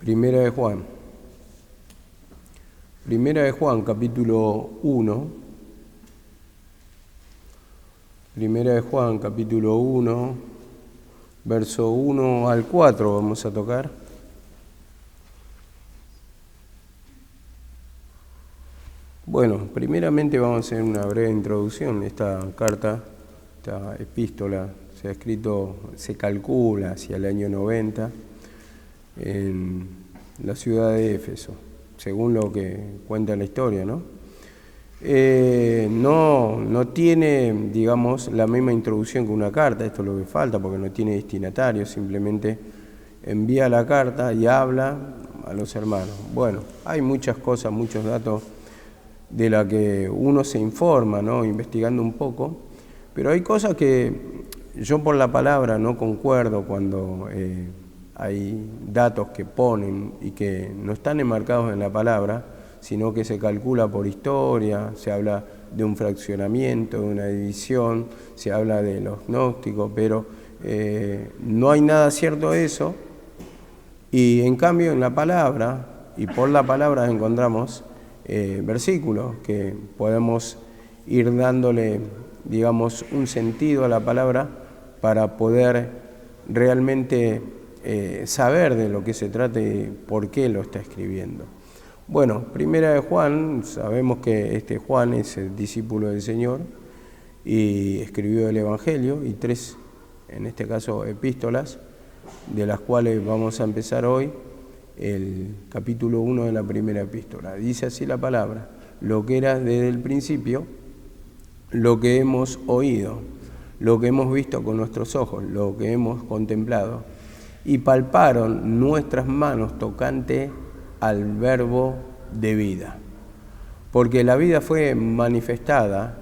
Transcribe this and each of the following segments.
Primera de Juan. Primera de Juan, capítulo 1. Primera de Juan, capítulo 1, verso 1 al 4 vamos a tocar. Bueno, primeramente vamos a hacer una breve introducción. Esta carta, esta epístola, se ha escrito, se calcula hacia el año 90 en la ciudad de Éfeso, según lo que cuenta la historia, ¿no? No tiene, digamos, la misma introducción que una carta, esto es lo que falta, porque no tiene destinatario, simplemente envía la carta y habla a los hermanos. Bueno, hay muchas cosas, muchos datos de la que uno se informa, ¿no? Investigando un poco, pero hay cosas que yo por la palabra no concuerdo cuando hay datos que ponen y que no están enmarcados en la palabra, sino que se calcula por historia, se habla de un fraccionamiento, de una división, se habla de los gnósticos, pero no hay nada cierto de eso, y en cambio en la palabra, y por la palabra encontramos versículos que podemos ir dándole, digamos, un sentido a la palabra para poder realmente saber de lo que se trata y por qué lo está escribiendo. Bueno, Primera de Juan, sabemos que este Juan es el discípulo del Señor y escribió el Evangelio y 3, en este caso, epístolas, de las cuales vamos a empezar hoy el capítulo 1 de la primera epístola. Dice así la palabra: lo que era desde el principio, lo que hemos oído, lo que hemos visto con nuestros ojos, lo que hemos contemplado, y palparon nuestras manos tocante al verbo de vida. Porque la vida fue manifestada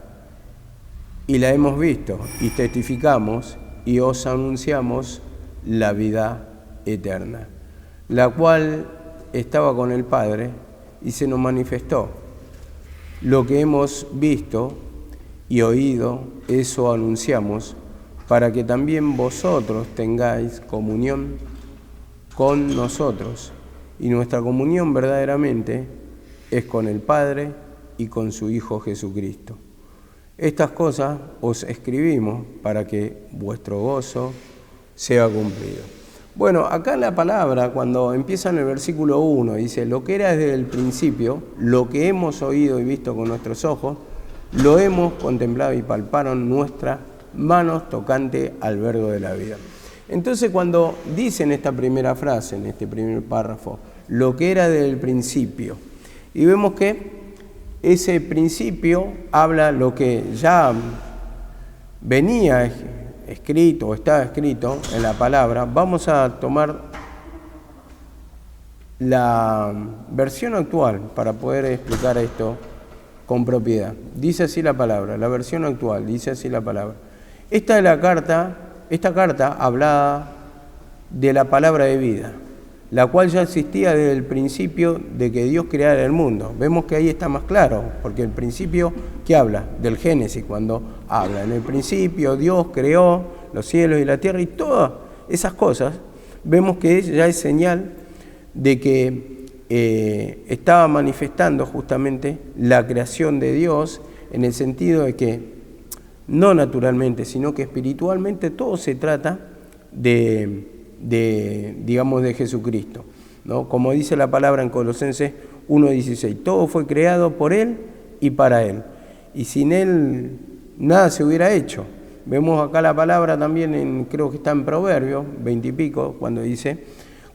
y la hemos visto y testificamos y os anunciamos la vida eterna, la cual estaba con el Padre y se nos manifestó. Lo que hemos visto y oído, eso anunciamos, para que también vosotros tengáis comunión con nosotros. Y nuestra comunión verdaderamente es con el Padre y con su Hijo Jesucristo. Estas cosas os escribimos para que vuestro gozo sea cumplido. Bueno, acá en la palabra, cuando empieza en el versículo 1, dice: lo que era desde el principio, lo que hemos oído y visto con nuestros ojos, lo hemos contemplado y palparon nuestras manos tocante al verbo de la vida. Entonces, cuando dicen esta primera frase, en este primer párrafo, lo que era desde el principio, y vemos que ese principio habla lo que ya venía escrito o estaba escrito en la palabra. Vamos a tomar la versión actual para poder explicar esto con propiedad. Dice así la palabra, la versión actual, dice así la palabra. Esta carta hablaba de la palabra de vida, la cual ya existía desde el principio de que Dios creara el mundo. Vemos que ahí está más claro, porque el principio, ¿qué habla? Del Génesis, cuando habla. En el principio Dios creó los cielos y la tierra y todas esas cosas, vemos que ya es señal de que estaba manifestando justamente la creación de Dios, en el sentido de que no naturalmente, sino que espiritualmente todo se trata digamos, de Jesucristo, ¿no? Como dice la palabra en Colosenses 1:16, todo fue creado por Él y para Él, y sin Él nada se hubiera hecho. Vemos acá la palabra también, creo que está en Proverbios 20 y pico, cuando dice: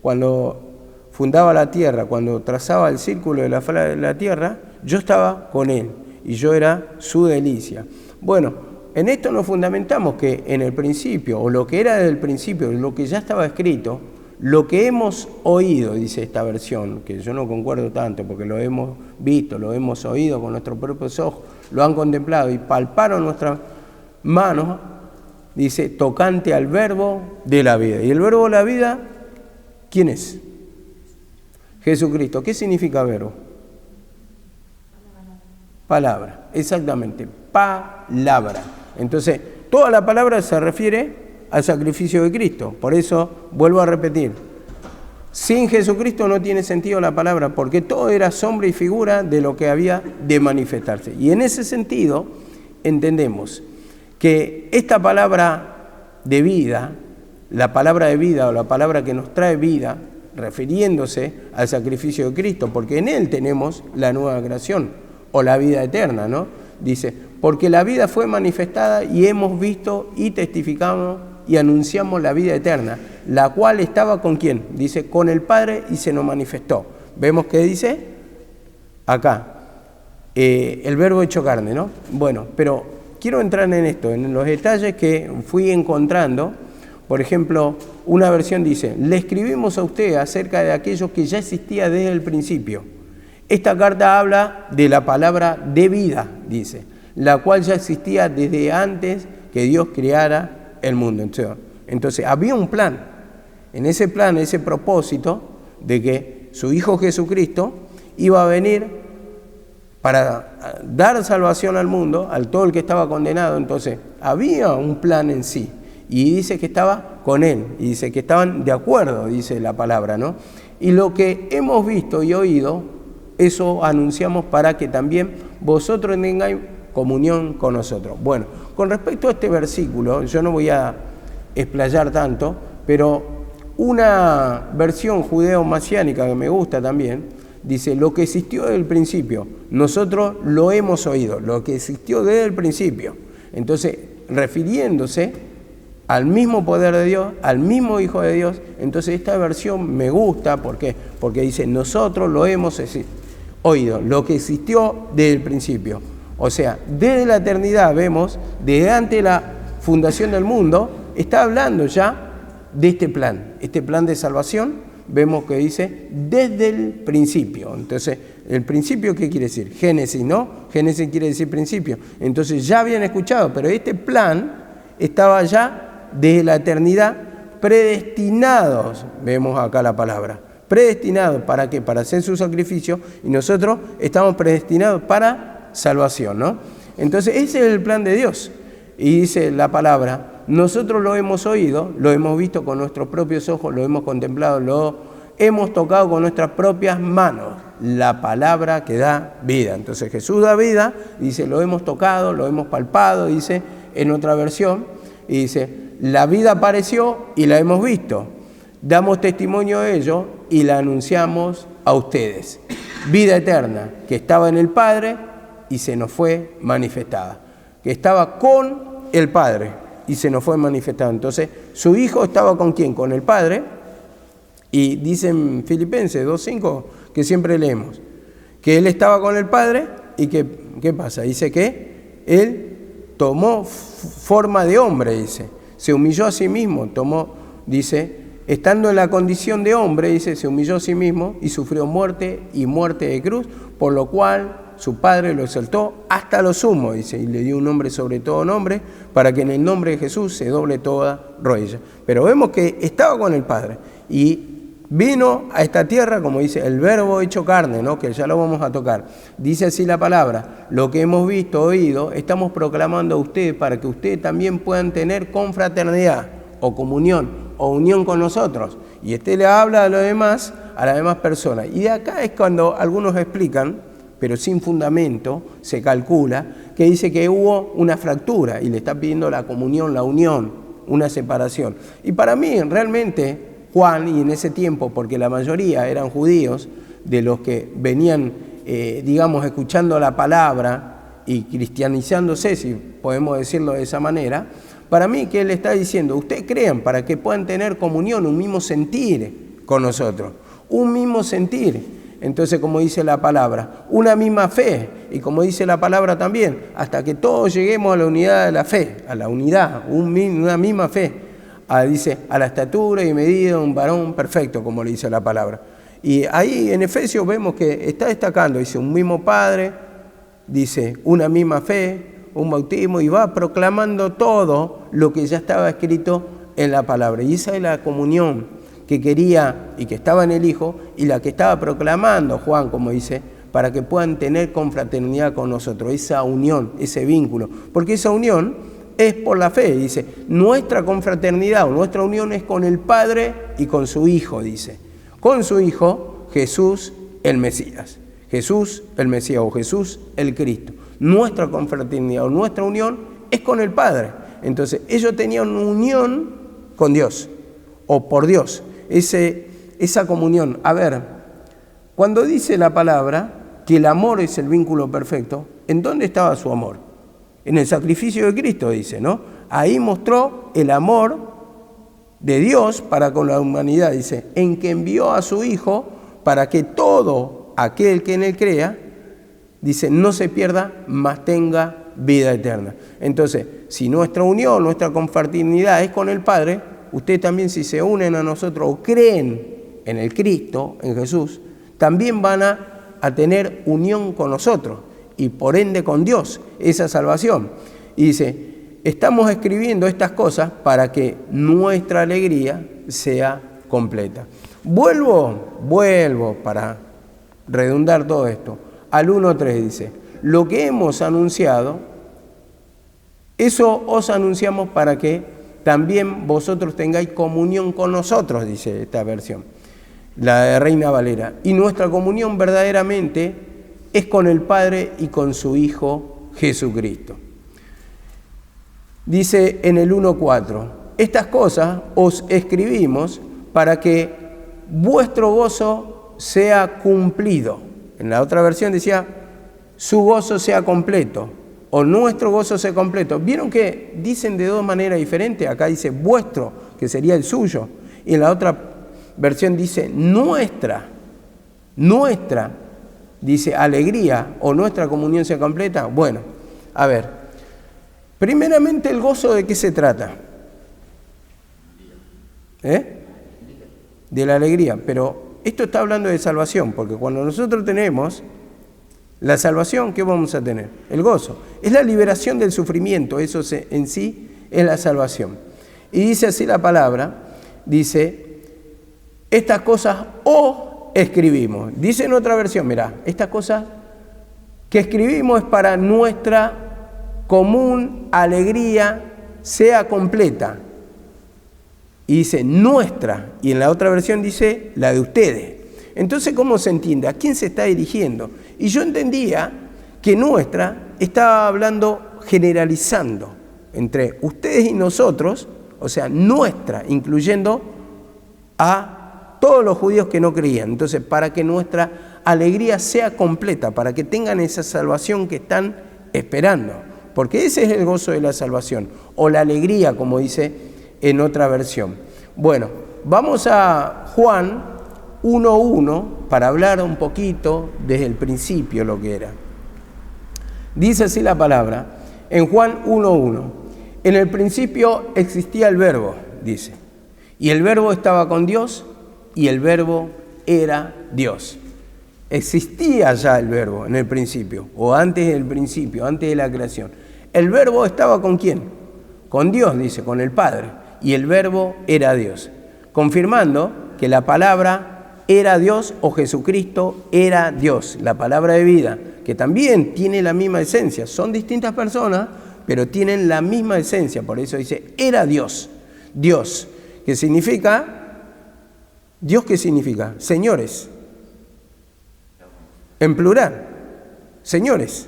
cuando fundaba la tierra, cuando trazaba el círculo de la tierra, yo estaba con Él y yo era su delicia. Bueno, en esto nos fundamentamos que en el principio, o lo que era desde el principio, lo que ya estaba escrito, lo que hemos oído, dice esta versión, que yo no concuerdo tanto, porque lo hemos visto, lo hemos oído con nuestros propios ojos, lo han contemplado y palparon nuestras manos, dice, tocante al verbo de la vida. ¿Y el verbo de la vida, quién es? Jesucristo. ¿Qué significa verbo? Palabra, exactamente, palabra. Entonces, toda la palabra se refiere al sacrificio de Cristo. Por eso, vuelvo a repetir, Sin Jesucristo no tiene sentido la palabra, porque todo era sombra y figura de lo que había de manifestarse. Y en ese sentido entendemos que esta palabra de vida, la palabra de vida o la palabra que nos trae vida, refiriéndose al sacrificio de Cristo, porque en Él tenemos la nueva creación o la vida eterna, ¿no? Dice, porque la vida fue manifestada y hemos visto y testificamos y anunciamos la vida eterna, la cual estaba ¿con quién? Dice, con el Padre y se nos manifestó. Vemos que dice acá, el verbo hecho carne, ¿no? Bueno, pero quiero entrar en esto, en los detalles que fui encontrando. Por ejemplo, una versión dice, le escribimos a usted acerca de aquello que ya existía desde el principio. Esta carta habla de la palabra de vida, dice, la cual ya existía desde antes que Dios creara el mundo. Entonces, había un plan. En ese plan, ese propósito de que su Hijo Jesucristo iba a venir para dar salvación al mundo, al todo el que estaba condenado. Entonces, había un plan en sí. Y dice que estaba con Él. Y dice que estaban de acuerdo, dice la palabra, ¿no? Y lo que hemos visto y oído, eso anunciamos para que también vosotros tengáis comunión con nosotros. Bueno, con respecto a este versículo, yo no voy a explayar tanto, pero una versión judeo-masiánica que me gusta también, dice, lo que existió desde el principio, nosotros lo hemos oído, lo que existió desde el principio. Entonces, refiriéndose al mismo poder de Dios, al mismo Hijo de Dios, entonces esta versión me gusta, ¿por qué? Porque dice, nosotros lo hemos oído, lo que existió desde el principio. O sea, desde la eternidad vemos, desde antes de la fundación del mundo, está hablando ya de este plan de salvación, vemos que dice desde el principio. Entonces, ¿el principio qué quiere decir? Génesis, ¿no? Génesis quiere decir principio. Entonces ya habían escuchado, pero este plan estaba ya desde la eternidad predestinados, vemos acá la palabra, predestinados, ¿para qué? Para hacer su sacrificio, y nosotros estamos predestinados para salvación, ¿no? Entonces ese es el plan de Dios, y dice la palabra, nosotros lo hemos oído, lo hemos visto con nuestros propios ojos, lo hemos contemplado, lo hemos tocado con nuestras propias manos, la palabra que da vida. Entonces Jesús da vida, dice, lo hemos tocado, lo hemos palpado, dice en otra versión, y dice, la vida apareció y la hemos visto. Damos testimonio de ello y la anunciamos a ustedes. Vida eterna que estaba en el Padre y se nos fue manifestada. Que estaba con el Padre y se nos fue manifestada. Entonces, su Hijo estaba ¿con quién? Con el Padre. Y dice en Filipenses 2:5, que siempre leemos, que Él estaba con el Padre y que, ¿qué pasa? Dice que Él tomó forma de hombre, dice. Se humilló a sí mismo, dice, estando en la condición de hombre, dice, se humilló a sí mismo y sufrió muerte y muerte de cruz, por lo cual su Padre lo exaltó hasta lo sumo, dice, y le dio un nombre sobre todo nombre, para que en el nombre de Jesús se doble toda rodilla. Pero vemos que estaba con el Padre y vino a esta tierra, como dice, el verbo hecho carne, ¿no? Que ya lo vamos a tocar. Dice así la palabra, lo que hemos visto, oído, estamos proclamando a ustedes para que ustedes también puedan tener confraternidad o comunión o unión con nosotros. Y le habla a los demás, a las demás personas. Y de acá es cuando algunos explican, pero sin fundamento, se calcula, que dice que hubo una fractura y le está pidiendo la comunión, la unión, una separación. Y para mí, realmente, Juan, y en ese tiempo, porque la mayoría eran judíos, de los que venían, escuchando la palabra y cristianizándose, si podemos decirlo de esa manera, para mí que él está diciendo, ustedes crean para que puedan tener comunión, un mismo sentir con nosotros, un mismo sentir. Entonces, como dice la palabra, una misma fe, y como dice la palabra también, hasta que todos lleguemos a la unidad de la fe, a la unidad, una misma fe. Dice, a la estatura y medida de un varón perfecto, como le dice la palabra. Y ahí en Efesios vemos que está destacando, dice, un mismo Padre, dice, una misma fe, un bautismo, y va proclamando todo lo que ya estaba escrito en la palabra. Y esa es la comunión que quería y que estaba en el Hijo, y la que estaba proclamando Juan, como dice, para que puedan tener confraternidad con nosotros, esa unión, ese vínculo. Porque esa unión es por la fe, dice, nuestra confraternidad o nuestra unión es con el Padre y con su Hijo, dice. con su Hijo, Jesús el Mesías. Jesús el Mesías o Jesús el Cristo. Nuestra confraternidad o nuestra unión es con el Padre. Entonces, ellos tenían una unión con Dios o por Dios. Esa comunión. A ver, cuando dice la palabra que el amor es el vínculo perfecto, ¿en dónde estaba su amor? En el sacrificio de Cristo, dice, ¿no? Ahí mostró el amor de Dios para con la humanidad, dice, en que envió a su Hijo para que todo aquel que en él crea, dice, no se pierda, mas tenga vida eterna. Entonces, si nuestra unión, nuestra confraternidad es con el Padre, ustedes también, si se unen a nosotros o creen en el Cristo, en Jesús, también van a tener unión con nosotros y por ende con Dios, esa salvación. Y dice, estamos escribiendo estas cosas para que nuestra alegría sea completa. Vuelvo para redundar todo esto. Al 1.3 dice, lo que hemos anunciado, eso os anunciamos para que también vosotros tengáis comunión con nosotros, dice esta versión, la de Reina Valera. Y nuestra comunión verdaderamente es con el Padre y con su Hijo Jesucristo. Dice en el 1.4, estas cosas os escribimos para que vuestro gozo sea cumplido. En la otra versión decía, su gozo sea completo, o nuestro gozo sea completo. ¿Vieron que dicen de dos maneras diferentes? Acá dice vuestro, que sería el suyo, y en la otra versión dice nuestra, dice alegría, o nuestra comunión sea completa. Bueno, a ver, primeramente el gozo, ¿de qué se trata? De la alegría, pero esto está hablando de salvación, porque cuando nosotros tenemos la salvación, ¿qué vamos a tener? El gozo. Es la liberación del sufrimiento, eso en sí es la salvación. Y dice así la palabra, dice, estas cosas os escribimos. Dice en otra versión, mirá, estas cosas que escribimos es para nuestra común alegría sea completa. Y dice nuestra, y en la otra versión dice la de ustedes. Entonces, ¿cómo se entiende? ¿A quién se está dirigiendo? Y yo entendía que nuestra estaba hablando, generalizando entre ustedes y nosotros, o sea, nuestra, incluyendo a todos los judíos que no creían. Entonces, para que nuestra alegría sea completa, para que tengan esa salvación que están esperando, porque ese es el gozo de la salvación, o la alegría, como dice en otra versión. Bueno, vamos a Juan 1.1 para hablar un poquito desde el principio lo que era. Dice así la palabra, en Juan 1.1, en el principio existía el verbo, dice, y el verbo estaba con Dios, y el verbo era Dios. Existía ya el verbo en el principio, o antes del principio, antes de la creación. El verbo estaba ¿con quién? Con Dios, dice, con el Padre, y el verbo era Dios, confirmando que la palabra era Dios o Jesucristo era Dios, la palabra de vida, que también tiene la misma esencia. Son distintas personas, pero tienen la misma esencia. Por eso dice, era Dios. Dios, que significa, ¿Dios qué significa? Señores. En plural, señores.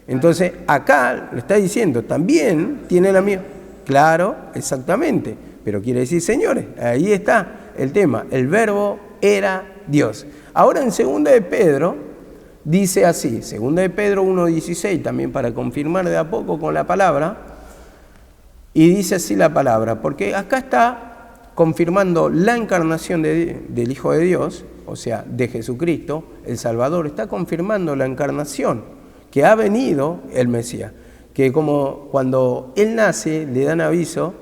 Entonces, acá lo está diciendo, también tiene la misma. Claro, exactamente, pero quiere decir señores. Ahí está el tema. El verbo era Dios. Ahora en 2 de Pedro dice así, 2 de Pedro 1.16, también para confirmar de a poco con la palabra, y dice así la palabra, porque acá está confirmando la encarnación del Hijo de Dios, o sea, de Jesucristo, el Salvador, está confirmando la encarnación, que ha venido el Mesías, que como cuando Él nace, le dan aviso,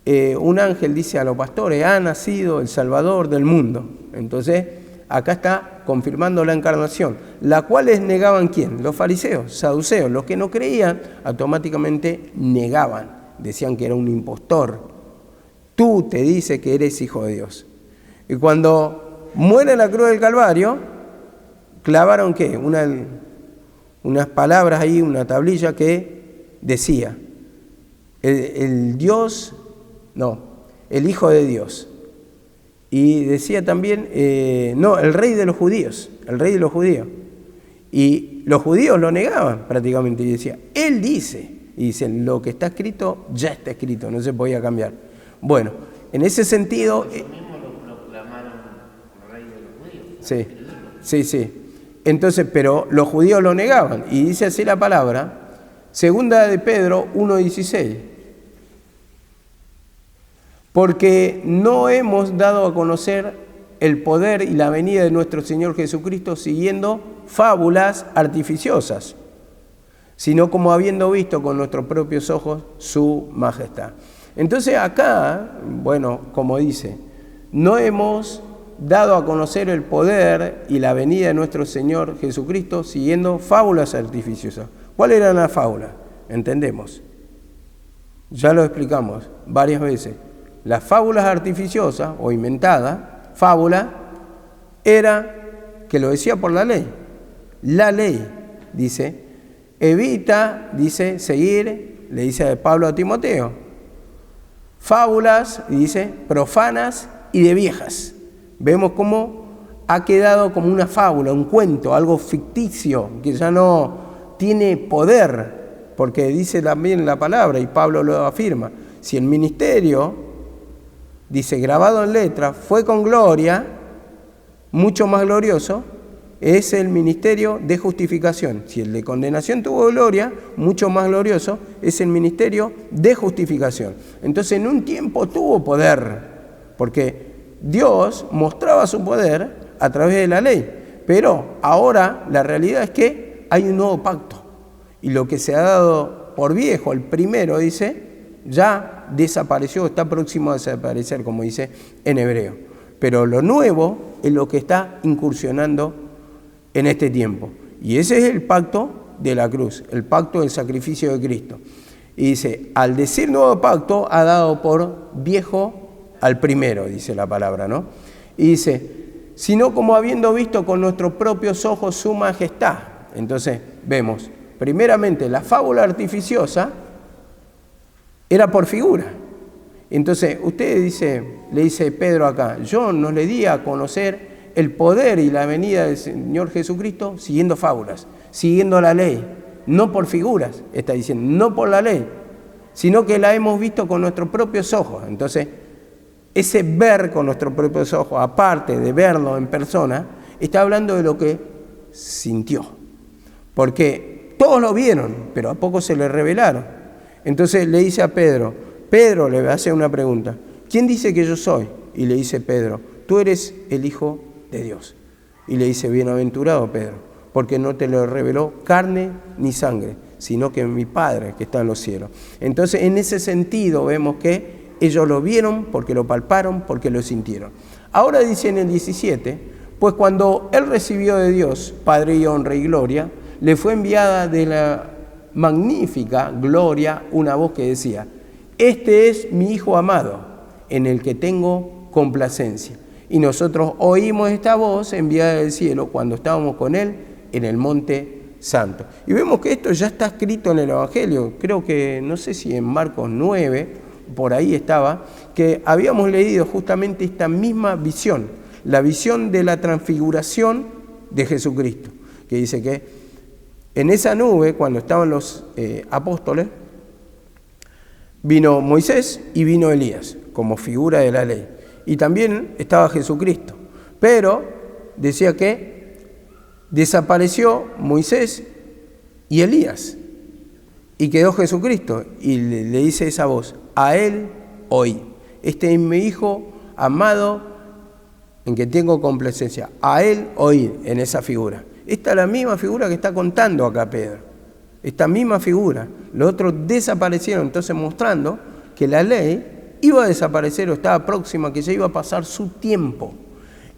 un ángel dice a los pastores, ha nacido el Salvador del mundo. Entonces, acá está confirmando la encarnación, la cual les negaban ¿quién? Los fariseos, saduceos, los que no creían, automáticamente negaban, decían que era un impostor. Tú te dices que eres hijo de Dios. Y cuando muere en la cruz del Calvario, clavaron ¿qué? Unas palabras ahí, una tablilla que decía, el Hijo de Dios. Y decía también, no, el rey de los judíos, el rey de los judíos. Y los judíos lo negaban prácticamente y decía, él dice, y dicen, lo que está escrito ya está escrito, no se podía cambiar. Bueno, en ese sentido... Ellos mismos lo clamaron rey de los judíos. Sí, sí, sí. Entonces, pero los judíos lo negaban. Y dice así la palabra, segunda de Pedro 1:16. Porque no hemos dado a conocer el poder y la venida de nuestro Señor Jesucristo siguiendo fábulas artificiosas, sino como habiendo visto con nuestros propios ojos su majestad. Entonces acá, bueno, como dice, no hemos dado a conocer el poder y la venida de nuestro Señor Jesucristo siguiendo fábulas artificiosas. ¿Cuáles eran las fábulas? Entendemos. Ya lo explicamos varias veces. Las fábulas artificiosas o inventadas, fábula, era que lo decía por la ley. La ley, dice, evita, dice, seguir, le dice Pablo a Timoteo, fábulas, dice, profanas y de viejas. Vemos cómo ha quedado como una fábula, un cuento, algo ficticio, que ya no tiene poder, porque dice también la palabra, y Pablo lo afirma, si el ministerio, dice, grabado en letra, fue con gloria, mucho más glorioso, es el ministerio de justificación. Si el de condenación tuvo gloria, mucho más glorioso es el ministerio de justificación. Entonces en un tiempo tuvo poder, porque Dios mostraba su poder a través de la ley, pero ahora la realidad es que hay un nuevo pacto, y lo que se ha dado por viejo, el primero, dice, ya desapareció, está próximo a desaparecer, como dice en hebreo. Pero lo nuevo es lo que está incursionando en este tiempo. Y ese es el pacto de la cruz, el pacto del sacrificio de Cristo. Y dice, al decir nuevo pacto, ha dado por viejo al primero, dice la palabra, ¿no? Y dice, sino como habiendo visto con nuestros propios ojos su majestad. Entonces, vemos, primeramente, la fábula artificiosa era por figura. Entonces, usted dice, le dice Pedro acá, yo no le di a conocer el poder y la venida del Señor Jesucristo siguiendo fábulas, siguiendo la ley, no por figuras, está diciendo, no por la ley, sino que la hemos visto con nuestros propios ojos. Entonces, ese ver con nuestros propios ojos, aparte de verlo en persona, está hablando de lo que sintió. Porque todos lo vieron, pero a poco se le revelaron. Entonces le dice a Pedro, Pedro le hace una pregunta, ¿quién dice que yo soy? Y le dice Pedro, tú eres el Hijo de Dios. Y le dice, bienaventurado Pedro, porque no te lo reveló carne ni sangre, sino que mi Padre que está en los cielos. Entonces en ese sentido vemos que ellos lo vieron porque lo palparon, porque lo sintieron. Ahora dice en el 17, pues cuando él recibió de Dios, Padre y honra y gloria, le fue enviada de la magnífica gloria una voz que decía, este es mi Hijo amado, en el que tengo complacencia. Y nosotros oímos esta voz enviada del cielo cuando estábamos con él en el monte santo. Y vemos que esto ya está escrito en el Evangelio, creo que, no sé si en Marcos 9, por ahí estaba, que habíamos leído justamente esta misma visión, la visión de la transfiguración de Jesucristo, que dice que en esa nube, cuando estaban los apóstoles, vino Moisés y vino Elías, como figura de la ley. Y también estaba Jesucristo. Pero decía que desapareció Moisés y Elías, y quedó Jesucristo. Y le dice esa voz, a él oí. Este es mi Hijo amado, en que tengo complacencia. A él oí, en esa figura. Esta es la misma figura que está contando acá Pedro. Esta misma figura. Los otros desaparecieron, entonces mostrando que la ley iba a desaparecer o estaba próxima, que ya iba a pasar su tiempo.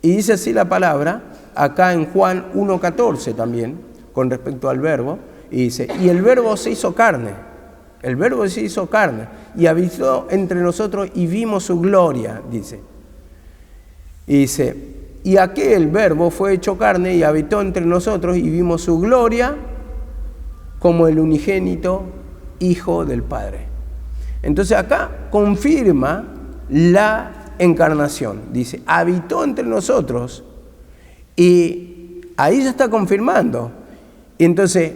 Y dice así la palabra, acá en Juan 1:14 también, con respecto al verbo, y dice, y el verbo se hizo carne. El verbo se hizo carne y habitó entre nosotros y vimos su gloria, dice. Y dice, y aquel verbo fue hecho carne y habitó entre nosotros y vimos su gloria como el unigénito Hijo del Padre. Entonces acá confirma la encarnación. Dice, habitó entre nosotros. Y ahí ya está confirmando. Y entonces,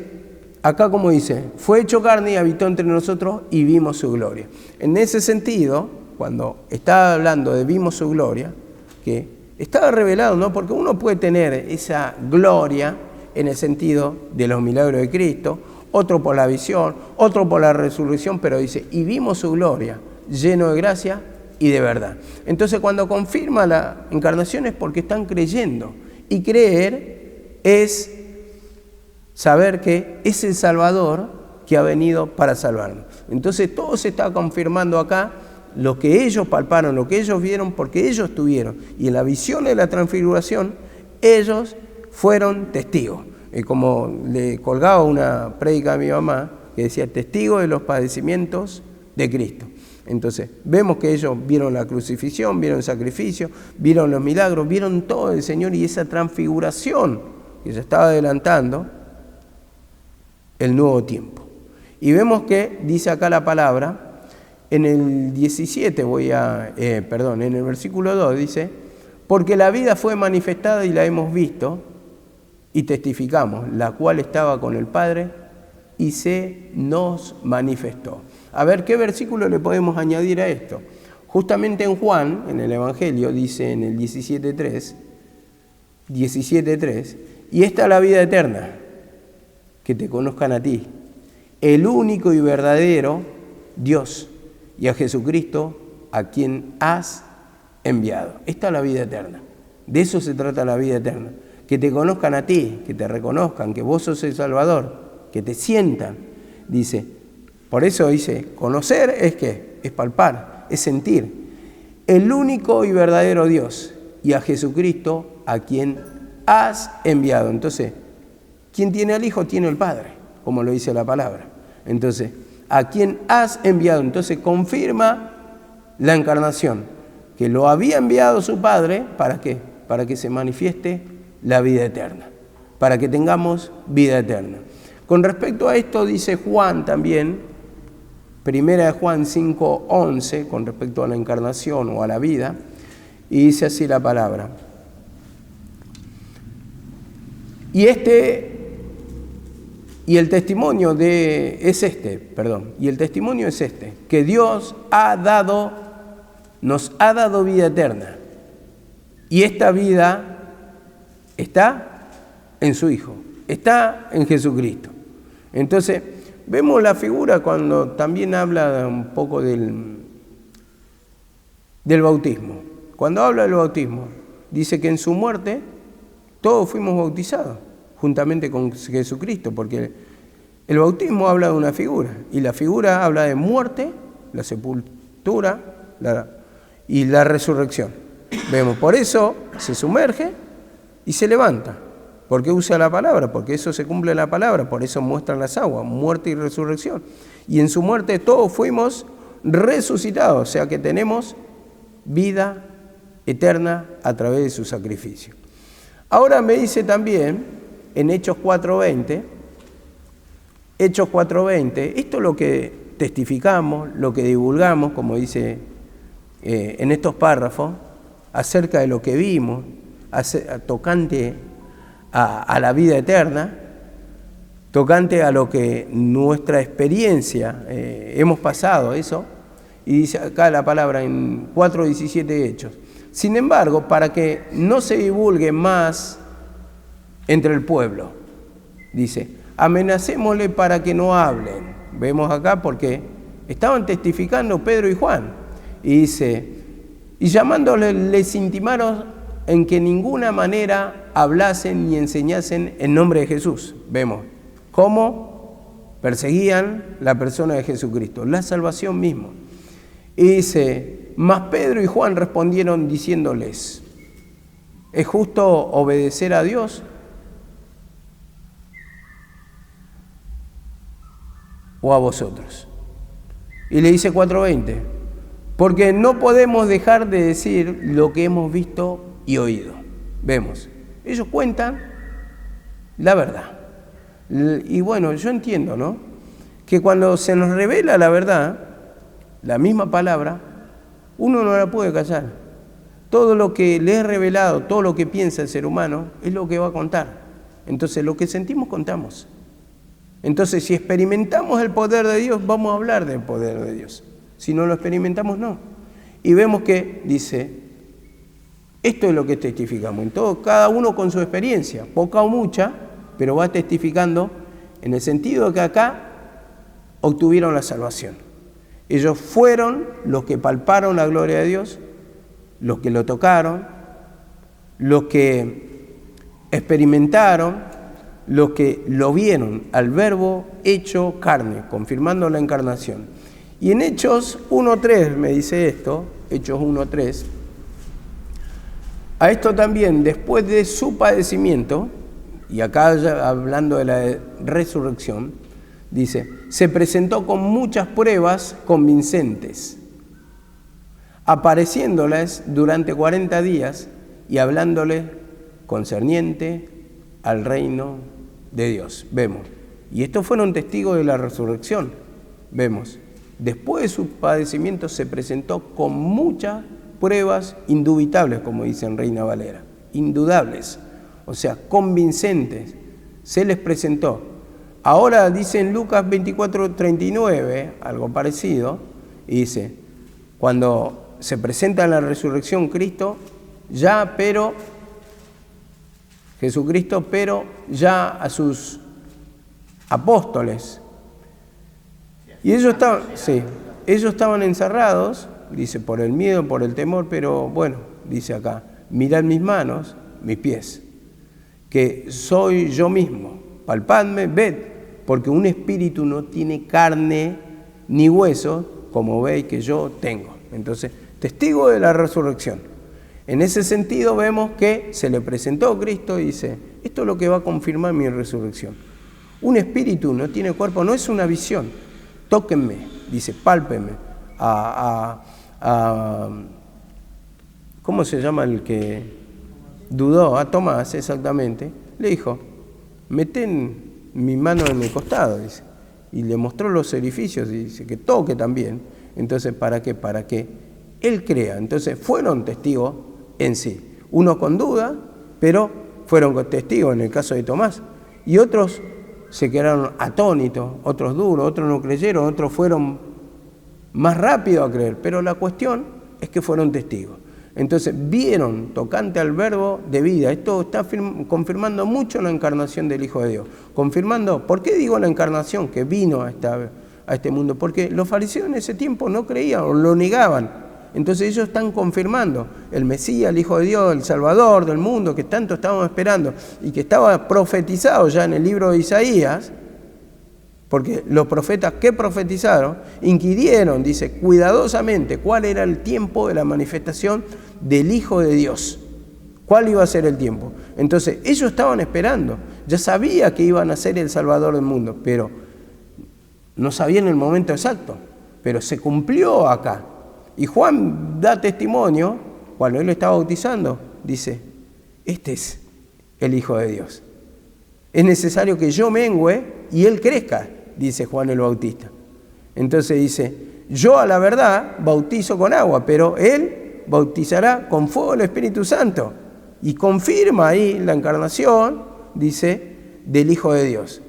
acá como dice, fue hecho carne y habitó entre nosotros y vimos su gloria. En ese sentido, cuando está hablando de vimos su gloria, que estaba revelado, ¿no? Porque uno puede tener esa gloria en el sentido de los milagros de Cristo, otro por la visión, otro por la resurrección, pero dice, y vimos su gloria, lleno de gracia y de verdad. Entonces, cuando confirma la encarnación es porque están creyendo. Y creer es saber que es el Salvador que ha venido para salvarnos. Entonces, todo se está confirmando acá, lo que ellos palparon, lo que ellos vieron, porque ellos tuvieron. Y en la visión de la transfiguración, ellos fueron testigos. Como le colgaba una prédica a mi mamá, que decía, testigos de los padecimientos de Cristo. Entonces, vemos que ellos vieron la crucifixión, vieron el sacrificio, vieron los milagros, vieron todo el Señor y esa transfiguración que se estaba adelantando, el nuevo tiempo. Y vemos que dice acá la palabra, en el 17 en el versículo 2 dice, porque la vida fue manifestada y la hemos visto y testificamos, la cual estaba con el Padre y se nos manifestó. A ver, ¿qué versículo le podemos añadir a esto? Justamente en Juan, en el Evangelio, dice en el 17.3, y esta es la vida eterna, que te conozcan a ti, el único y verdadero Dios, y a Jesucristo, a quien has enviado. Esta es la vida eterna. De eso se trata la vida eterna. Que te conozcan a ti, que te reconozcan, que vos sos el Salvador, que te sientan. Dice, por eso dice, conocer es ¿qué? Es palpar, es sentir. El único y verdadero Dios, y a Jesucristo, a quien has enviado. Entonces, quien tiene al Hijo tiene al Padre, como lo dice la palabra. Entonces, a quien has enviado. Entonces, confirma la encarnación, que lo había enviado su Padre, ¿para qué? Para que se manifieste la vida eterna, para que tengamos vida eterna. Con respecto a esto dice Juan también, primera de Juan 5:11, con respecto a la encarnación o a la vida, y dice así la palabra. Y el testimonio es este, que Dios nos ha dado vida eterna, y esta vida está en su Hijo, está en Jesucristo. Entonces, vemos la figura cuando también habla un poco del bautismo. Cuando habla del bautismo, dice que en su muerte todos fuimos bautizados, juntamente con Jesucristo, porque el bautismo habla de una figura, y la figura habla de muerte, la sepultura y la resurrección. Vemos, por eso se sumerge y se levanta. ¿Por qué usa la palabra? Porque eso se cumple en la palabra, por eso muestran las aguas, muerte y resurrección. Y en su muerte todos fuimos resucitados, o sea que tenemos vida eterna a través de su sacrificio. Ahora me dice también, en Hechos 4:20, esto es lo que testificamos, lo que divulgamos, como dice en estos párrafos, acerca de lo que vimos, tocante a la vida eterna, tocante a lo que nuestra experiencia hemos pasado, eso, y dice acá la palabra en 4:17 Hechos. Sin embargo, para que no se divulgue más entre el pueblo, dice, amenacémosle para que no hablen. Vemos acá porque estaban testificando Pedro y Juan, y dice, y llamándoles les intimaron en que ninguna manera hablasen ni enseñasen en nombre de Jesús. Vemos cómo perseguían la persona de Jesucristo, la salvación misma. Y dice, mas Pedro y Juan respondieron diciéndoles, ¿es justo obedecer a Dios o a vosotros? Y le dice 4:20, porque no podemos dejar de decir lo que hemos visto y oído. Vemos, ellos cuentan la verdad. Y bueno, yo entiendo, ¿no? Que cuando se nos revela la verdad, la misma palabra, uno no la puede callar. Todo lo que le he revelado, todo lo que piensa el ser humano, es lo que va a contar. Entonces, lo que sentimos, contamos. Entonces, si experimentamos el poder de Dios, vamos a hablar del poder de Dios. Si no lo experimentamos, no. Y vemos que dice, esto es lo que testificamos. En todo, cada uno con su experiencia, poca o mucha, pero va testificando en el sentido de que acá obtuvieron la salvación. Ellos fueron los que palparon la gloria de Dios, los que lo tocaron, los que experimentaron, los que lo vieron al Verbo hecho carne, confirmando la encarnación. Y en Hechos 1.3 me dice esto, Hechos 1.3, a esto también, después de su padecimiento, y acá ya hablando de la resurrección, dice, se presentó con muchas pruebas convincentes, apareciéndoles durante 40 días y hablándoles concerniente al reino de Dios. Vemos. Y estos fueron testigos de la resurrección. Vemos. Después de su padecimiento se presentó con muchas pruebas indubitables, como dice en Reina Valera. Indudables. O sea, convincentes. Se les presentó. Ahora dice en Lucas 24:39, algo parecido, y dice, cuando se presenta en la resurrección Cristo, Jesucristo, pero ya a sus apóstoles. Y ellos estaban encerrados, dice, por el miedo, por el temor, pero bueno, dice acá, mirad mis manos, mis pies, que soy yo mismo, palpadme, ved, porque un espíritu no tiene carne ni hueso, como veis que yo tengo. Entonces, testigo de la resurrección. En ese sentido vemos que se le presentó a Cristo y dice, esto es lo que va a confirmar mi resurrección. Un espíritu no tiene cuerpo, no es una visión. Tóquenme, dice, pálpenme. ¿Cómo se llama el que dudó? A Tomás, exactamente. Le dijo, meten mi mano en el costado, dice. Y le mostró los orificios y dice que toque también. Entonces, ¿para qué? Para que él crea. Entonces, fueron testigos en sí. Unos con duda, pero fueron testigos en el caso de Tomás. Y otros se quedaron atónitos, otros duros, otros no creyeron, otros fueron más rápido a creer. Pero la cuestión es que fueron testigos. Entonces, vieron tocante al verbo de vida. Esto está confirmando mucho la encarnación del Hijo de Dios. Confirmando, ¿por qué digo la encarnación? Que vino a este mundo. Porque los fariseos en ese tiempo no creían o lo negaban. Entonces ellos están confirmando el Mesías, el Hijo de Dios, el Salvador del mundo, que tanto estábamos esperando y que estaba profetizado ya en el libro de Isaías, porque los profetas que profetizaron inquirieron, dice, cuidadosamente cuál era el tiempo de la manifestación del Hijo de Dios. ¿Cuál iba a ser el tiempo? Entonces ellos estaban esperando, ya sabía que iban a ser el Salvador del mundo, pero no sabían el momento exacto, pero se cumplió acá. Y Juan da testimonio, cuando él lo está bautizando, dice, este es el Hijo de Dios. Es necesario que yo mengüe y él crezca, dice Juan el Bautista. Entonces dice, yo a la verdad bautizo con agua, pero él bautizará con fuego del Espíritu Santo. Y confirma ahí la encarnación, dice, del Hijo de Dios.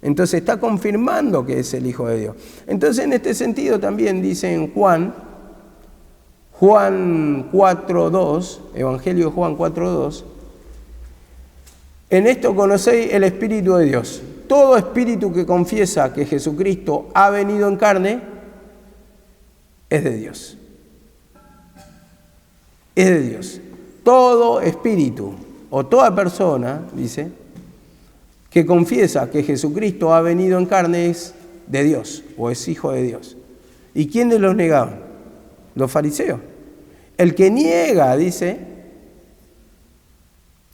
Entonces está confirmando que es el Hijo de Dios. Entonces en este sentido también dice en Juan 4.2, Evangelio de Juan 4.2, en esto conocéis el Espíritu de Dios. Todo espíritu que confiesa que Jesucristo ha venido en carne es de Dios. Es de Dios. Todo espíritu o toda persona, dice, que confiesa que Jesucristo ha venido en carne es de Dios o es hijo de Dios. ¿Y quiénes los negaban? Los fariseos. El que niega, dice,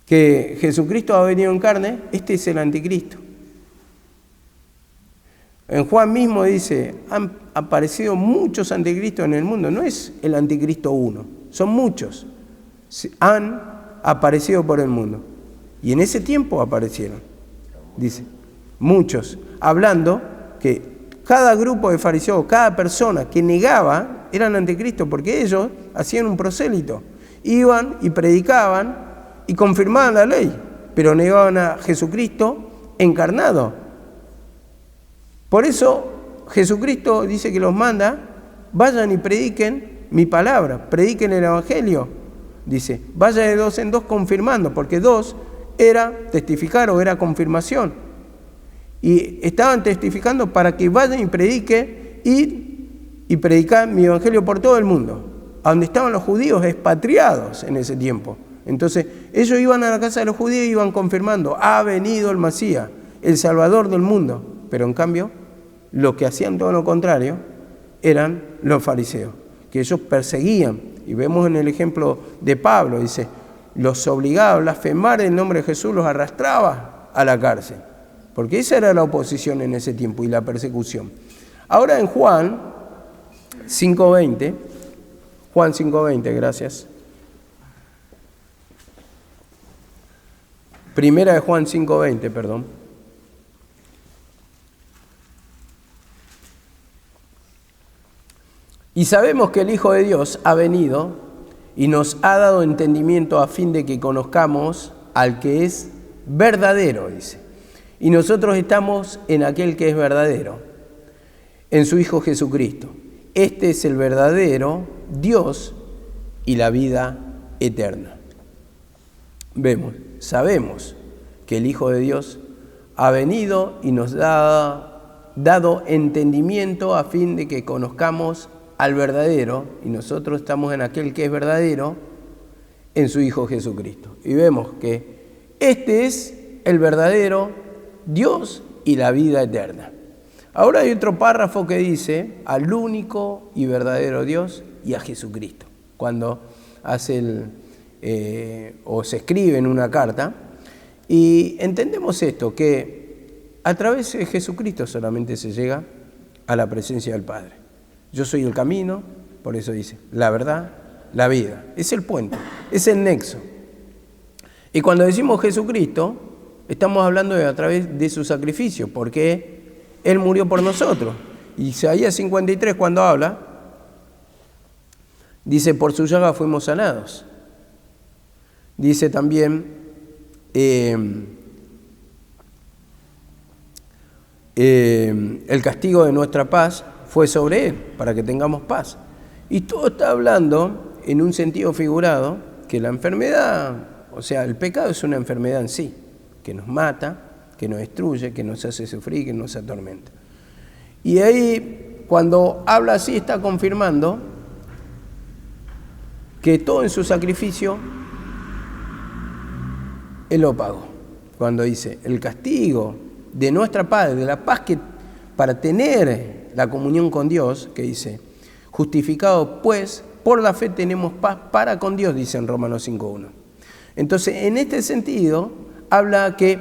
que Jesucristo ha venido en carne, este es el anticristo. En Juan mismo dice, han aparecido muchos anticristos en el mundo, no es el anticristo uno, son muchos. Han aparecido por el mundo. Y en ese tiempo aparecieron. Dice, muchos, hablando que cada grupo de fariseos, cada persona que negaba, eran anticristos, porque ellos hacían un prosélito. iban y predicaban y confirmaban la ley, pero negaban a Jesucristo encarnado. Por eso Jesucristo dice que los manda, vayan y prediquen mi palabra, prediquen el Evangelio. Dice, vaya de 2 en 2 confirmando, porque 2 era testificar o era confirmación. Y estaban testificando para que vayan y prediquen y predicar mi Evangelio por todo el mundo, a donde estaban los judíos expatriados en ese tiempo. Entonces ellos iban a la casa de los judíos y iban confirmando, ha venido el Mesías, el Salvador del mundo. Pero en cambio, los que hacían todo lo contrario eran los fariseos, que ellos perseguían. Y vemos en el ejemplo de Pablo, dice, los obligaba a blasfemar el nombre de Jesús, los arrastraba a la cárcel, porque esa era la oposición en ese tiempo y la persecución. Ahora en Juan 5:20, gracias. Primera de Juan 5:20, perdón. Y sabemos que el Hijo de Dios ha venido y nos ha dado entendimiento a fin de que conozcamos al que es verdadero, dice. Y nosotros estamos en aquel que es verdadero, en su Hijo Jesucristo. Este es el verdadero Dios y la vida eterna. Sabemos que el Hijo de Dios ha venido y nos ha dado entendimiento a fin de que conozcamos al verdadero, y nosotros estamos en aquel que es verdadero, en su Hijo Jesucristo. Y vemos que este es el verdadero Dios y la vida eterna. Ahora hay otro párrafo que dice al único y verdadero Dios y a Jesucristo. Cuando hace o se escribe en una carta, y entendemos esto, que a través de Jesucristo solamente se llega a la presencia del Padre. Yo soy el camino, por eso dice, la verdad, la vida. Es el puente, es el nexo. Y cuando decimos Jesucristo, estamos hablando a través de su sacrificio, porque Él murió por nosotros. Y Isaías 53, cuando habla, dice, por su llaga fuimos sanados. Dice también, el castigo de nuestra paz fue sobre Él, para que tengamos paz. Y todo está hablando en un sentido figurado, que la enfermedad, o sea, el pecado es una enfermedad en sí, que nos mata, que nos destruye, que nos hace sufrir, que nos atormenta. Y ahí, cuando habla así, está confirmando que todo en su sacrificio, Él lo pagó. Cuando dice, el castigo de nuestra paz, de la paz que para tener la comunión con Dios, que dice, justificado pues, por la fe tenemos paz para con Dios, dice en Romanos 5:1. Entonces, en este sentido, habla que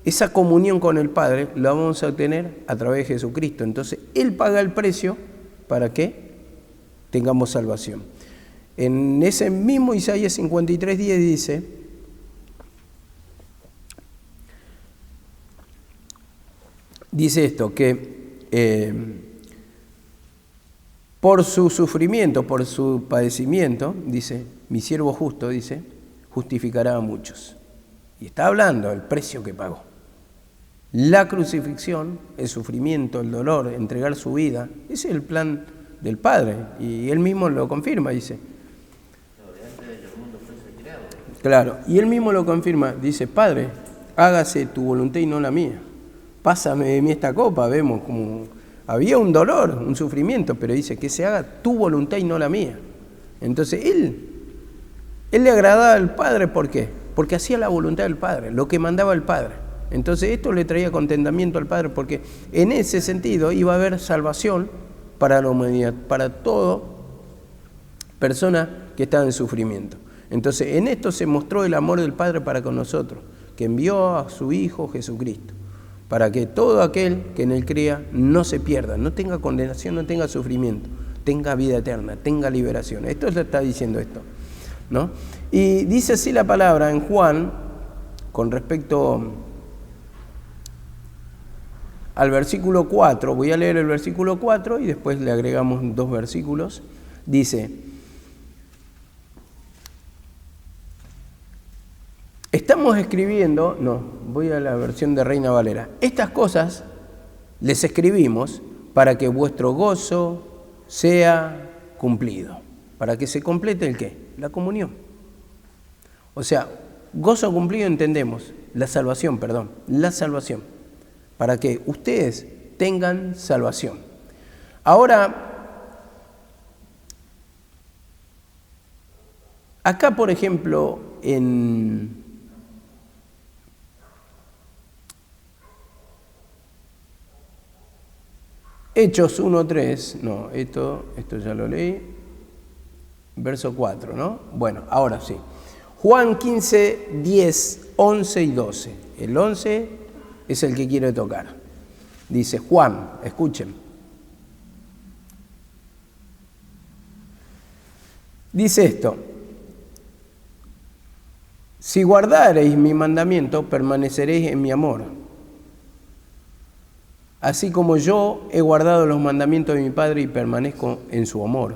esa comunión con el Padre la vamos a obtener a través de Jesucristo. Entonces, Él paga el precio para que tengamos salvación. En ese mismo Isaías 53:10 dice esto, que por su sufrimiento, por su padecimiento, dice, mi siervo justo, dice, justificará a muchos. Y está hablando del precio que pagó. La crucifixión, el sufrimiento, el dolor, entregar su vida, ese es el plan del Padre. Y Él mismo lo confirma, dice. Claro, y Él mismo lo confirma, dice, Padre, hágase tu voluntad y no la mía. Pásame de mí esta copa, vemos como había un dolor, un sufrimiento, pero dice que se haga tu voluntad y no la mía. Entonces Él le agradaba al Padre, ¿por qué? Porque hacía la voluntad del Padre, lo que mandaba el Padre. Entonces esto le traía contentamiento al Padre, porque en ese sentido iba a haber salvación para la humanidad, para toda persona que estaba en sufrimiento. Entonces en esto se mostró el amor del Padre para con nosotros, que envió a su Hijo Jesucristo, para que todo aquel que en Él crea no se pierda, no tenga condenación, no tenga sufrimiento, tenga vida eterna, tenga liberación. Esto le está diciendo esto, ¿no? Y dice así la palabra en Juan, con respecto al versículo 4, voy a leer el versículo 4 y después le agregamos 2 versículos. Dice, Estamos escribiendo, no, voy a la versión de Reina Valera. Estas cosas les escribimos para que vuestro gozo sea cumplido. Para que se complete ¿el qué? La comunión. O sea, gozo cumplido entendemos, la salvación. Para que ustedes tengan salvación. Ahora, acá por ejemplo, en Hechos 1:3, no, esto ya lo leí, verso 4, ¿no? Bueno, ahora sí. Juan 15, 10, 11 y 12. El 11 es el que quiero tocar. Dice Juan, escuchen. Dice esto: si guardareis mi mandamiento, permaneceréis en mi amor, así como yo he guardado los mandamientos de mi Padre y permanezco en su amor.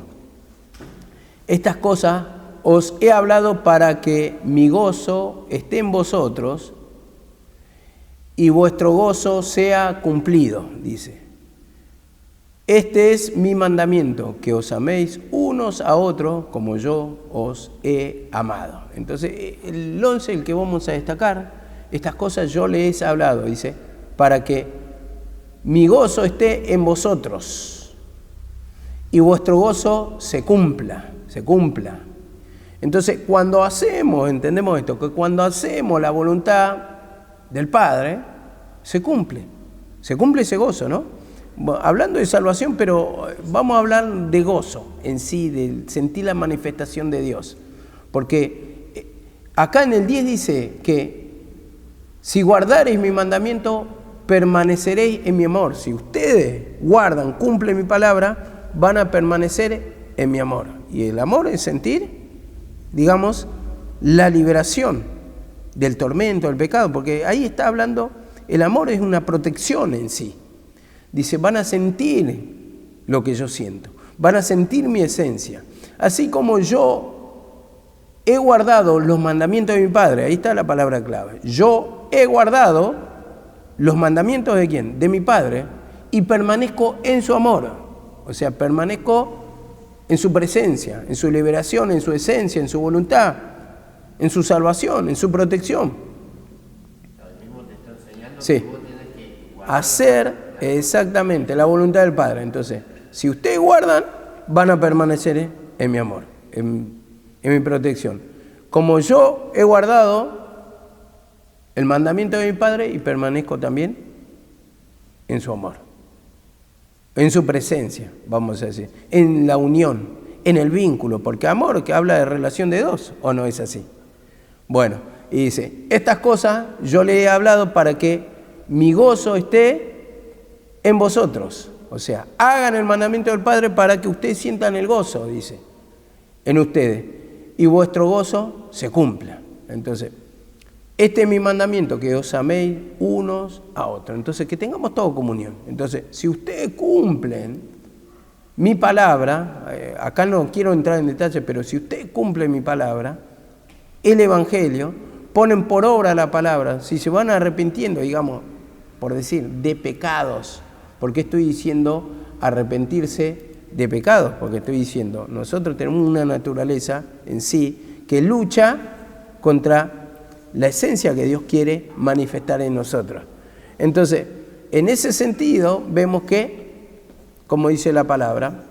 Estas cosas os he hablado para que mi gozo esté en vosotros y vuestro gozo sea cumplido, dice. Este es mi mandamiento, que os améis unos a otros como yo os he amado. Entonces, el 11, el que vamos a destacar, estas cosas yo les he hablado, dice, para que mi gozo esté en vosotros y vuestro gozo se cumpla. Entonces, cuando hacemos, entendemos esto, que cuando hacemos la voluntad del Padre, se cumple ese gozo, ¿no? Bueno, hablando de salvación, pero vamos a hablar de gozo en sí, de sentir la manifestación de Dios. Porque acá en el 10 dice que si guardareis mi mandamiento, permaneceréis en mi amor. Si ustedes guardan, cumplen mi palabra, van a permanecer en mi amor. Y el amor es sentir, digamos, la liberación del tormento, del pecado, porque ahí está hablando, el amor es una protección en sí. Dice, van a sentir lo que yo siento, van a sentir mi esencia. Así como yo he guardado los mandamientos de mi Padre, ahí está la palabra clave. Yo he guardado los mandamientos ¿de quién? De mi Padre, y permanezco en su amor. O sea, permanezco en su presencia, en su liberación, en su esencia, en su voluntad, en su salvación, en su protección. El mismo te está enseñando Sí. que vos tenés que guardar. Hacer exactamente la voluntad del Padre. Entonces, si ustedes guardan, van a permanecer en mi amor, en mi protección. Como yo he guardado el mandamiento de mi Padre y permanezco también en su amor, en su presencia, vamos a decir, en la unión, en el vínculo, porque amor que habla de relación de dos, ¿o no es así? Bueno, y dice, estas cosas yo le he hablado para que mi gozo esté en vosotros. O sea, hagan el mandamiento del Padre para que ustedes sientan el gozo, dice, en ustedes, y vuestro gozo se cumpla. Entonces, este es mi mandamiento, que os améis unos a otros. Entonces, que tengamos toda comunión. Entonces, si ustedes cumplen mi palabra, acá no quiero entrar en detalle, pero si ustedes cumplen mi palabra, el Evangelio, ponen por obra la palabra, si se van arrepintiendo, digamos, por decir, de pecados, porque estoy diciendo arrepentirse de pecados, porque estoy diciendo, nosotros tenemos una naturaleza en sí que lucha contra la esencia que Dios quiere manifestar en nosotros. Entonces, en ese sentido, vemos que, como dice la palabra,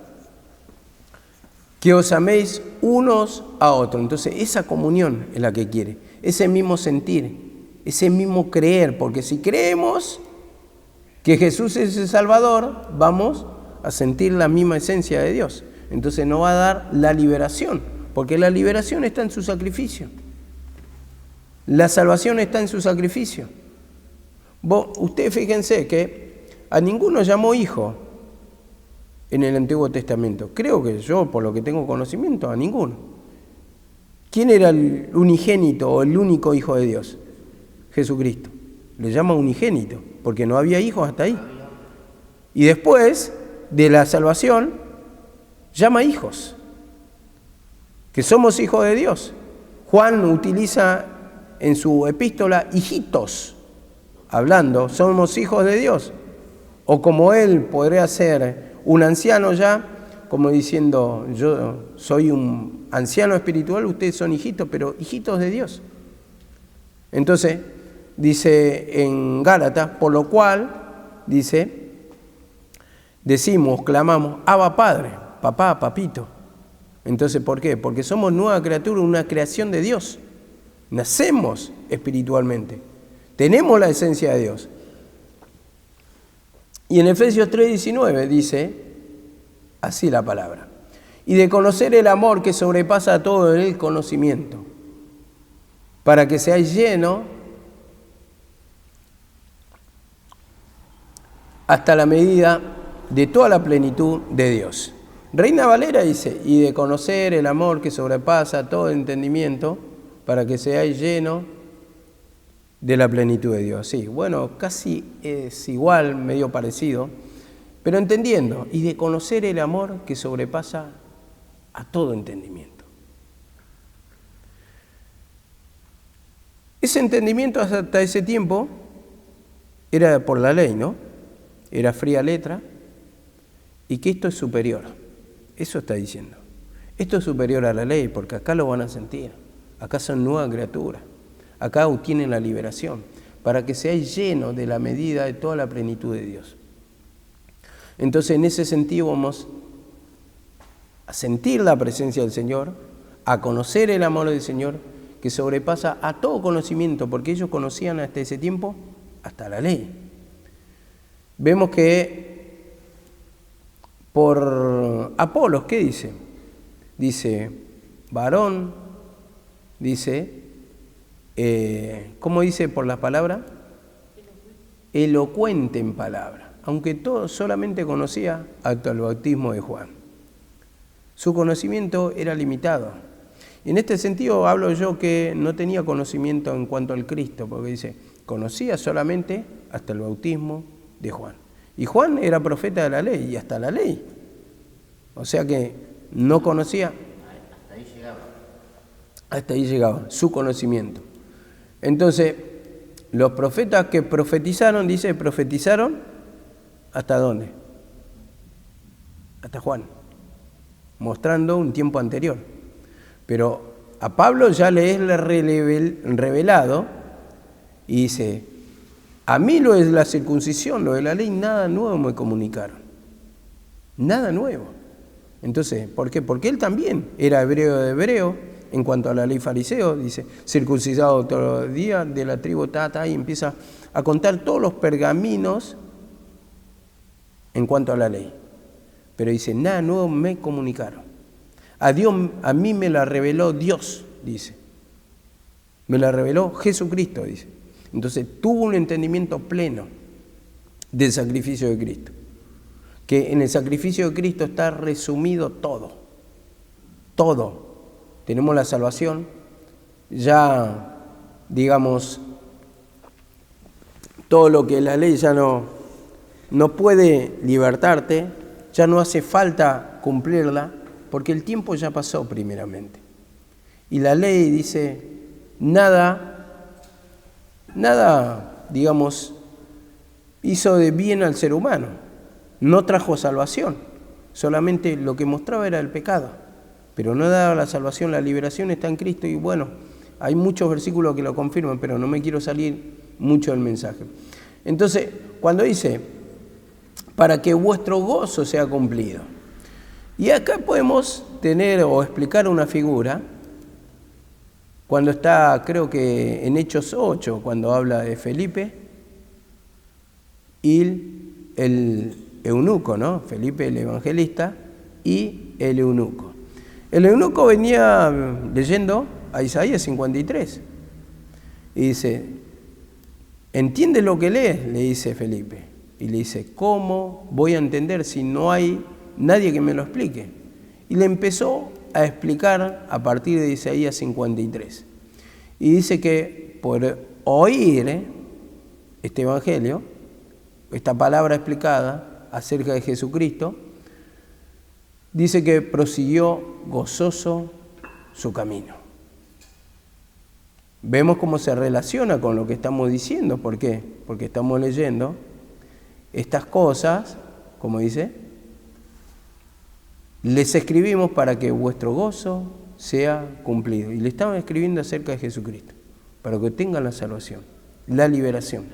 que os améis unos a otros. Entonces, esa comunión es la que quiere, ese mismo sentir, ese mismo creer, porque si creemos que Jesús es el Salvador, vamos a sentir la misma esencia de Dios. Entonces nos va a dar la liberación, porque la liberación está en su sacrificio. La salvación está en su sacrificio. Ustedes fíjense que a ninguno llamó hijo en el Antiguo Testamento. Creo que yo, por lo que tengo conocimiento, a ninguno. ¿Quién era el unigénito o el único hijo de Dios? Jesucristo. Le llama unigénito, porque no había hijos hasta ahí. Y después de la salvación, llama hijos, que somos hijos de Dios. Juan utiliza en su epístola, hijitos, hablando, somos hijos de Dios. O como él podría ser un anciano ya, como diciendo, yo soy un anciano espiritual, ustedes son hijitos, pero hijitos de Dios. Entonces, dice en Gálatas, por lo cual, dice, decimos, clamamos, Abba Padre, papá, papito. Entonces, ¿por qué? Porque somos nueva criatura, una creación de Dios. Nacemos espiritualmente. Tenemos la esencia de Dios. Y en Efesios 3:19 dice así la palabra. Y de conocer el amor que sobrepasa todo el conocimiento, para que seáis llenos hasta la medida de toda la plenitud de Dios. Reina Valera dice, y de conocer el amor que sobrepasa todo entendimiento, para que seáis llenos de la plenitud de Dios. Sí, bueno, casi es igual, medio parecido, pero entendiendo, y de conocer el amor que sobrepasa a todo entendimiento. Ese entendimiento hasta ese tiempo era por la ley, ¿no? Era fría letra, y que esto es superior. Eso está diciendo. Esto es superior a la ley, porque acá lo van a sentir. Acá son nuevas criaturas. Acá obtienen la liberación, para que seáis llenos de la medida de toda la plenitud de Dios. Entonces, en ese sentido vamos a sentir la presencia del Señor, a conocer el amor del Señor, que sobrepasa a todo conocimiento, porque ellos conocían hasta ese tiempo, hasta la ley. Vemos que por Apolos, ¿qué dice? Dice, varón, dice, ¿cómo dice por la palabra? Elocuente en palabra, aunque todo solamente conocía hasta el bautismo de Juan. Su conocimiento era limitado. Y en este sentido hablo yo que no tenía conocimiento en cuanto al Cristo, porque dice, conocía solamente hasta el bautismo de Juan. Y Juan era profeta de la ley, y hasta la ley. O sea que no conocía. Hasta ahí llegaba. Hasta ahí llegaba su conocimiento. Entonces, los profetas que profetizaron, dice, profetizaron, ¿hasta dónde? Hasta Juan, mostrando un tiempo anterior. Pero a Pablo ya le es revelado y dice, a mí lo de la circuncisión, lo de la ley, nada nuevo me comunicaron. Nada nuevo. Entonces, ¿por qué? Porque él también era hebreo de hebreo, en cuanto a la ley fariseo, dice, circuncidado todos los días de la tribu Tata, y empieza a contar todos los pergaminos en cuanto a la ley. Pero dice, nada nuevo me comunicaron. A mí me la reveló Dios, dice. Me la reveló Jesucristo, dice. Entonces tuvo un entendimiento pleno del sacrificio de Cristo. Que en el sacrificio de Cristo está resumido todo. Todo. Tenemos la salvación. Ya, digamos, todo lo que la ley ya no puede libertarte, ya no hace falta cumplirla, porque el tiempo ya pasó primeramente. Y la ley dice, nada, digamos, hizo de bien al ser humano. No trajo salvación, solamente lo que mostraba era el pecado. Pero no daba la salvación, la liberación está en Cristo. Y bueno, hay muchos versículos que lo confirman, pero no me quiero salir mucho del mensaje. Entonces, cuando dice, para que vuestro gozo sea cumplido. Y acá podemos tener o explicar una figura, cuando está, creo que en Hechos 8, cuando habla de Felipe y el eunuco, ¿no? Felipe el evangelista y el eunuco. El eunuco venía leyendo a Isaías 53 y dice, ¿entiendes lo que lees? Le dice Felipe. Y le dice, ¿cómo voy a entender si no hay nadie que me lo explique? Y le empezó a explicar a partir de Isaías 53. Y dice que por oír este evangelio, esta palabra explicada acerca de Jesucristo, dice que prosiguió gozoso su camino. vemos cómo se relaciona con lo que estamos diciendo. ¿Por qué? Porque estamos leyendo estas cosas, como dice, les escribimos para que vuestro gozo sea cumplido. Y le estaban escribiendo acerca de Jesucristo, para que tengan la salvación, la liberación. A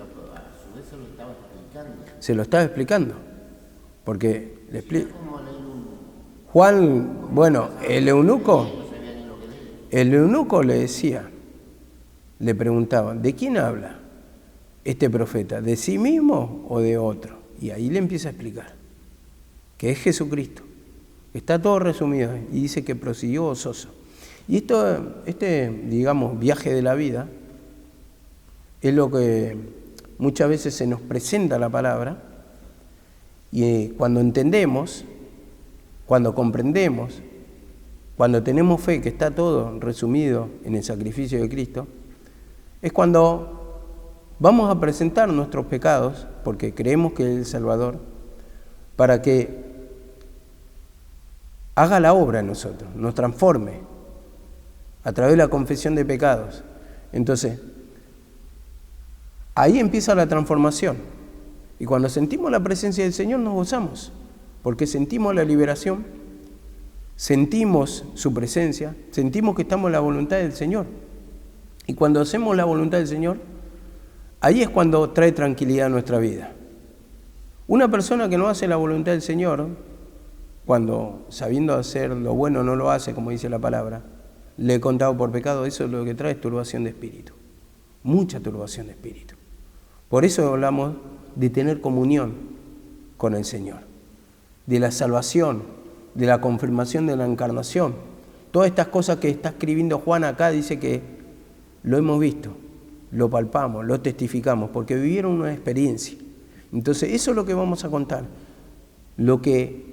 su vez se lo estaba explicando. Se lo estaba explicando, porque le explica. Juan, bueno, el eunuco le decía, le preguntaba, ¿de quién habla este profeta? ¿De sí mismo o de otro? Y ahí le empieza a explicar que es Jesucristo. Está todo resumido y dice que prosiguió gozoso. Y digamos, viaje de la vida es lo que muchas veces se nos presenta la palabra y cuando entendemos, cuando comprendemos, cuando tenemos fe que está todo resumido en el sacrificio de Cristo, es cuando vamos a presentar nuestros pecados, porque creemos que es el Salvador, para que haga la obra en nosotros, nos transforme a través de la confesión de pecados. Entonces, ahí empieza la transformación. Y cuando sentimos la presencia del Señor nos gozamos, porque sentimos la liberación, sentimos su presencia, sentimos que estamos en la voluntad del Señor. Y cuando hacemos la voluntad del Señor, ahí es cuando trae tranquilidad a nuestra vida. Una persona que no hace la voluntad del Señor, cuando sabiendo hacer lo bueno no lo hace, como dice la palabra, le he contado por pecado, eso es lo que trae, es turbación de espíritu. Mucha turbación de espíritu. Por eso hablamos de tener comunión con el Señor, de la salvación, de la confirmación de la encarnación. Todas estas cosas que está escribiendo Juan acá dice que lo hemos visto, lo palpamos, lo testificamos, porque vivieron una experiencia. Entonces eso es lo que vamos a contar, lo que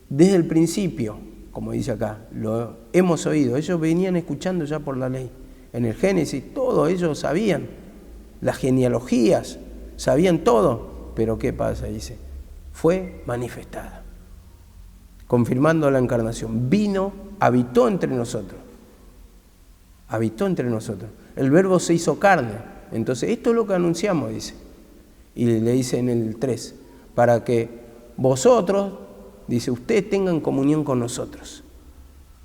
desde el principio, como dice acá, lo hemos oído. Ellos venían escuchando ya por la ley. En el Génesis, todo, ellos sabían las genealogías, sabían todo. Pero ¿qué pasa? Dice, fue manifestada, confirmando la encarnación. Vino, habitó entre nosotros. Habitó entre nosotros. El Verbo se hizo carne. Entonces, esto es lo que anunciamos, dice. Y le dice en el 3, para que vosotros, dice, ustedes tengan comunión con nosotros,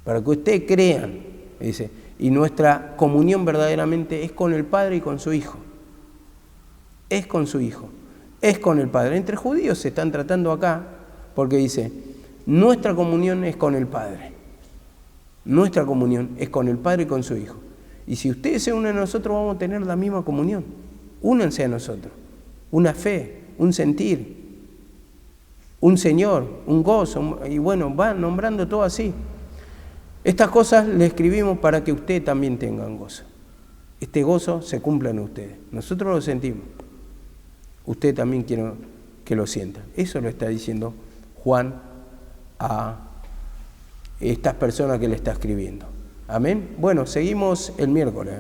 para que ustedes crean, dice, y nuestra comunión verdaderamente es con el Padre y con su Hijo. Es con su Hijo, es con el Padre. Entre judíos se están tratando acá, porque dice, nuestra comunión es con el Padre. Nuestra comunión es con el Padre y con su Hijo. Y si ustedes se unen a nosotros, vamos a tener la misma comunión. Únanse a nosotros. Una fe, un sentir, un Señor, un gozo, y bueno, va nombrando todo así. Estas cosas le escribimos para que ustedes también tengan gozo. Este gozo se cumpla en ustedes. Nosotros lo sentimos. Usted también quiere que lo sienta. Eso lo está diciendo Juan a estas personas que le está escribiendo. Amén. Bueno, seguimos el miércoles.